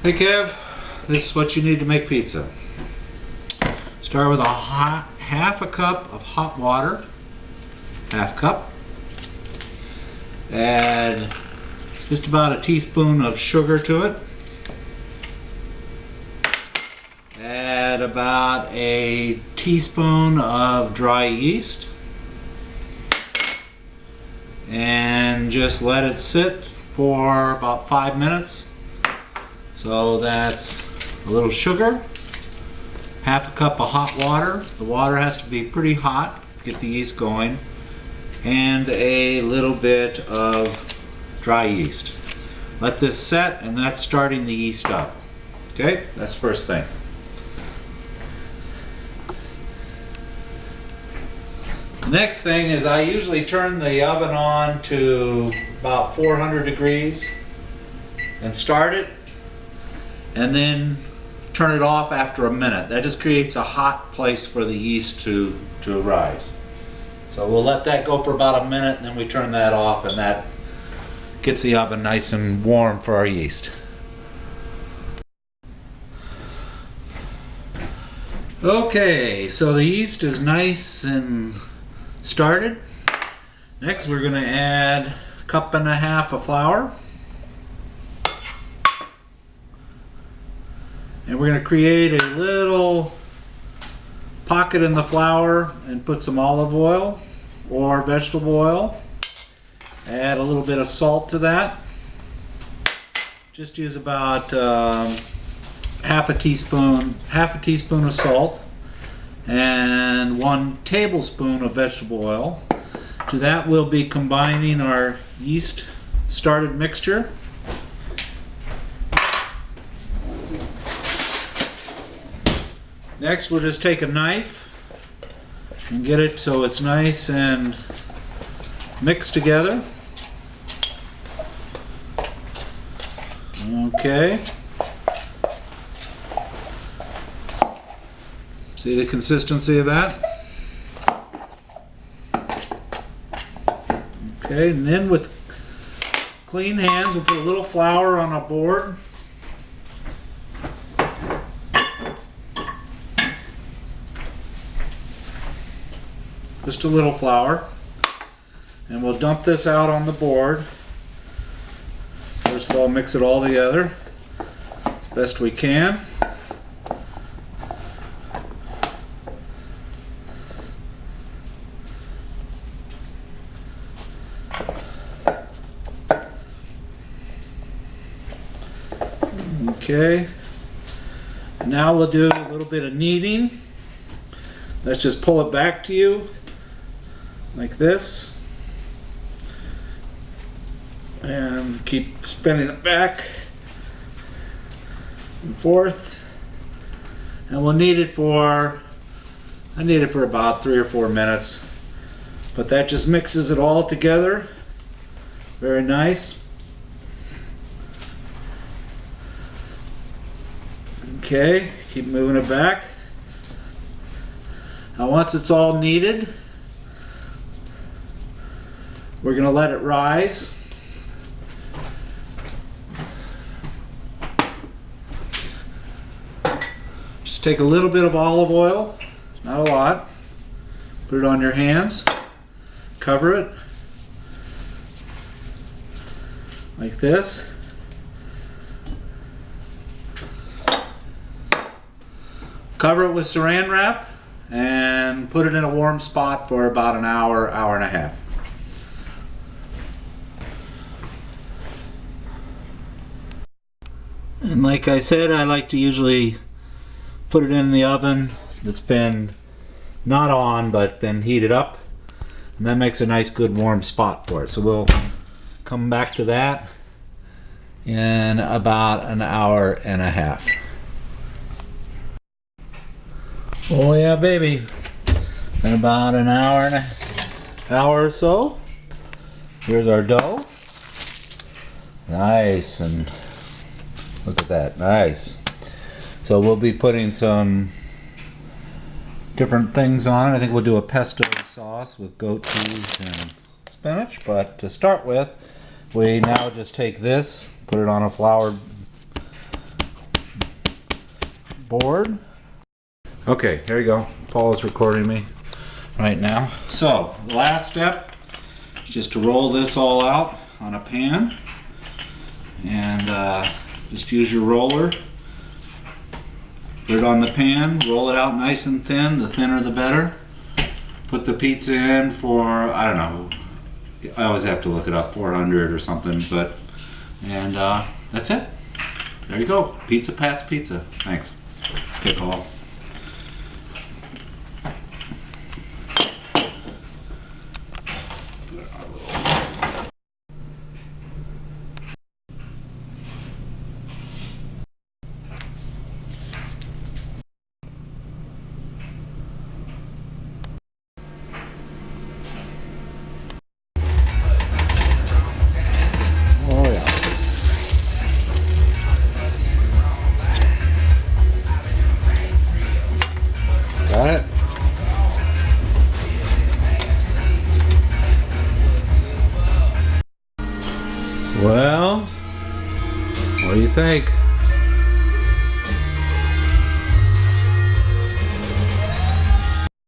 Hey Kev, this is what you need to make pizza. Start with half a cup of hot water, half cup. Add just about a teaspoon of sugar to it. Add about a teaspoon of dry yeast. And just let it sit for about 5 minutes. So that's a little sugar, half a cup of hot water. The water has to be pretty hot, get the yeast going, and a little bit of dry yeast. Let this set, and that's starting the yeast up. Okay, that's the first thing. The next thing is I usually turn the oven on to about 400 degrees and start it, and then turn it off after a minute. That just creates a hot place for the yeast to rise. So we'll let that go for about a minute, and then we turn that off, and that gets the oven nice and warm for our yeast. Okay, so the yeast is nice and started. Next we're going to add a cup and a half of flour. And we're going to create a little pocket in the flour and put some olive oil or vegetable oil. Add a little bit of salt to that. Just use about half a teaspoon of salt and 1 tablespoon of vegetable oil. To that we'll be combining our yeast started mixture. Next we'll just take a knife and get it so it's nice and mixed together. Okay. See the consistency of that? Okay, and then with clean hands we'll put a little flour on a board. Just a little flour, and we'll dump this out on the board. First of all, mix it all together as best we can. Okay, now we'll do a little bit of kneading. Let's just pull it back to you like this, and keep spinning it back and forth, and we'll knead it for, I knead it for about 3 or 4 minutes, but that just mixes it all together very nice. Okay, keep moving it back. Now once it's all kneaded, we're going to let it rise. Just take a little bit of olive oil, not a lot, put it on your hands, cover it like this. Cover it with saran wrap and put it in a warm spot for about an hour, hour and a half. And like I said, I like to usually put it in the oven that's been not on but been heated up, and that makes a nice good warm spot for it. So we'll come back to that in about an hour and a half. Oh yeah, baby. In about an hour or so. Here's our dough. Nice, and look at that, nice. So we'll be putting some different things on it. I think we'll do a pesto sauce with goat cheese and spinach, but to start with, we now just take this, put it on a board. Okay, here you go. Paul is recording me right now. So, the last step is just to roll this all out on a pan. And just use your roller. Put it on the pan, roll it out nice and thin. The thinner the better. Put the pizza in for, I don't know, I always have to look it up, 400 or something, but, and that's it. There you go. Pizza Pat's Pizza. Thanks. Okay, Paul. Oh yeah. Got it? Well, what do you think?